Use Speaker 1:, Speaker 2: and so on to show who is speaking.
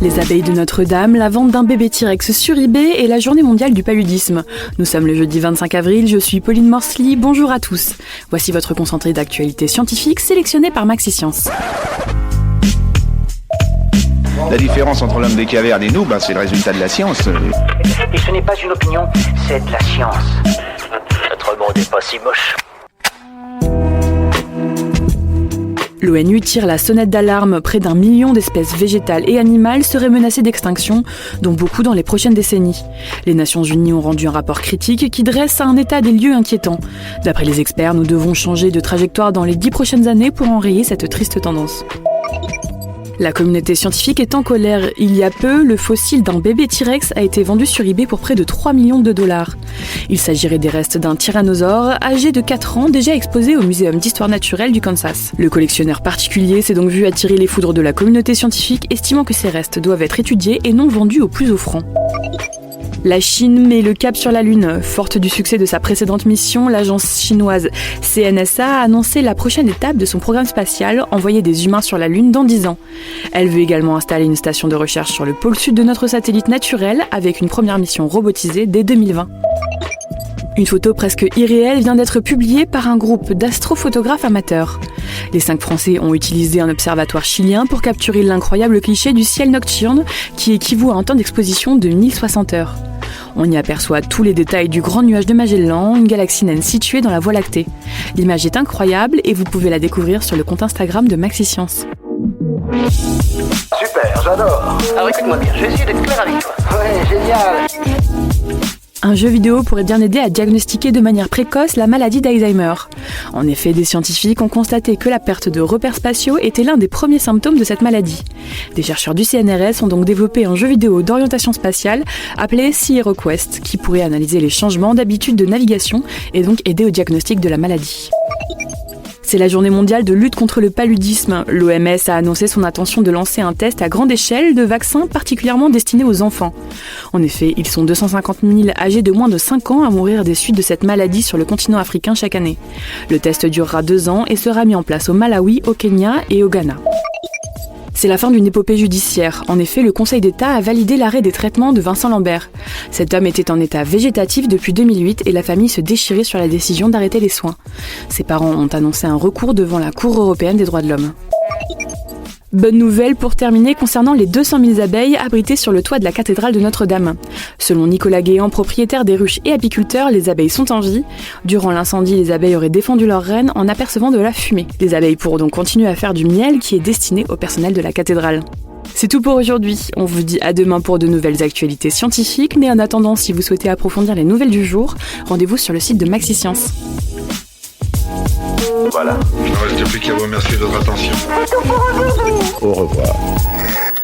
Speaker 1: Les abeilles de Notre-Dame, la vente d'un bébé T-Rex sur eBay et la journée mondiale du paludisme. Nous sommes le jeudi 25 avril, je suis Pauline Morsley, bonjour à tous. Voici votre concentré d'actualité scientifique sélectionné par Maxiscience.
Speaker 2: La différence entre l'homme des cavernes et nous, c'est le résultat de la science.
Speaker 3: Et ce n'est pas une opinion, c'est de la science. Notre monde n'est pas si moche.
Speaker 1: L'ONU tire la sonnette d'alarme, près d'1 million d'espèces végétales et animales seraient menacées d'extinction, dont beaucoup dans les prochaines décennies. Les Nations Unies ont rendu un rapport critique qui dresse un état des lieux inquiétant. D'après les experts, nous devons changer de trajectoire dans les 10 prochaines années pour enrayer cette triste tendance. La communauté scientifique est en colère. Il y a peu, le fossile d'un bébé T-Rex a été vendu sur eBay pour près de 3 millions de dollars. Il s'agirait des restes d'un tyrannosaure âgé de 4 ans déjà exposé au Muséum d'histoire naturelle du Kansas. Le collectionneur particulier s'est donc vu attirer les foudres de la communauté scientifique, estimant que ces restes doivent être étudiés et non vendus au plus offrant. La Chine met le cap sur la Lune. Forte du succès de sa précédente mission, l'agence chinoise CNSA a annoncé la prochaine étape de son programme spatial, envoyer des humains sur la Lune dans 10 ans. Elle veut également installer une station de recherche sur le pôle sud de notre satellite naturel, avec une première mission robotisée dès 2020. Une photo presque irréelle vient d'être publiée par un groupe d'astrophotographes amateurs. Les 5 Français ont utilisé un observatoire chilien pour capturer l'incroyable cliché du ciel nocturne, qui équivaut à un temps d'exposition de 1060 heures. On y aperçoit tous les détails du grand nuage de Magellan, une galaxie naine située dans la Voie lactée. L'image est incroyable et vous pouvez la découvrir sur le compte Instagram de Maxiscience.
Speaker 3: Super, j'adore. Alors écoute-moi bien, je vais essayer d'être clair avec toi. Ouais, génial.
Speaker 1: Un jeu vidéo pourrait bien aider à diagnostiquer de manière précoce la maladie d'Alzheimer. En effet, des scientifiques ont constaté que la perte de repères spatiaux était l'un des premiers symptômes de cette maladie. Des chercheurs du CNRS ont donc développé un jeu vidéo d'orientation spatiale appelé Sea Quest, qui pourrait analyser les changements d'habitude de navigation et donc aider au diagnostic de la maladie. C'est la journée mondiale de lutte contre le paludisme. L'OMS a annoncé son intention de lancer un test à grande échelle de vaccins particulièrement destinés aux enfants. En effet, ils sont 250 000 âgés de moins de 5 ans à mourir des suites de cette maladie sur le continent africain chaque année. Le test durera 2 ans et sera mis en place au Malawi, au Kenya et au Ghana. C'est la fin d'une épopée judiciaire. En effet, le Conseil d'État a validé l'arrêt des traitements de Vincent Lambert. Cet homme était en état végétatif depuis 2008 et la famille se déchirait sur la décision d'arrêter les soins. Ses parents ont annoncé un recours devant la Cour européenne des droits de l'homme. Bonne nouvelle pour terminer concernant les 200 000 abeilles abritées sur le toit de la cathédrale de Notre-Dame. Selon Nicolas Guéant, propriétaire des ruches et apiculteur, les abeilles sont en vie. Durant l'incendie, les abeilles auraient défendu leurs reines en apercevant de la fumée. Les abeilles pourront donc continuer à faire du miel qui est destiné au personnel de la cathédrale. C'est tout pour aujourd'hui. On vous dit à demain pour de nouvelles actualités scientifiques, mais en attendant, si vous souhaitez approfondir les nouvelles du jour, rendez-vous sur le site de Maxiscience.
Speaker 4: Voilà. Il ne reste plus qu'à vous remercier de votre attention.
Speaker 2: Au revoir.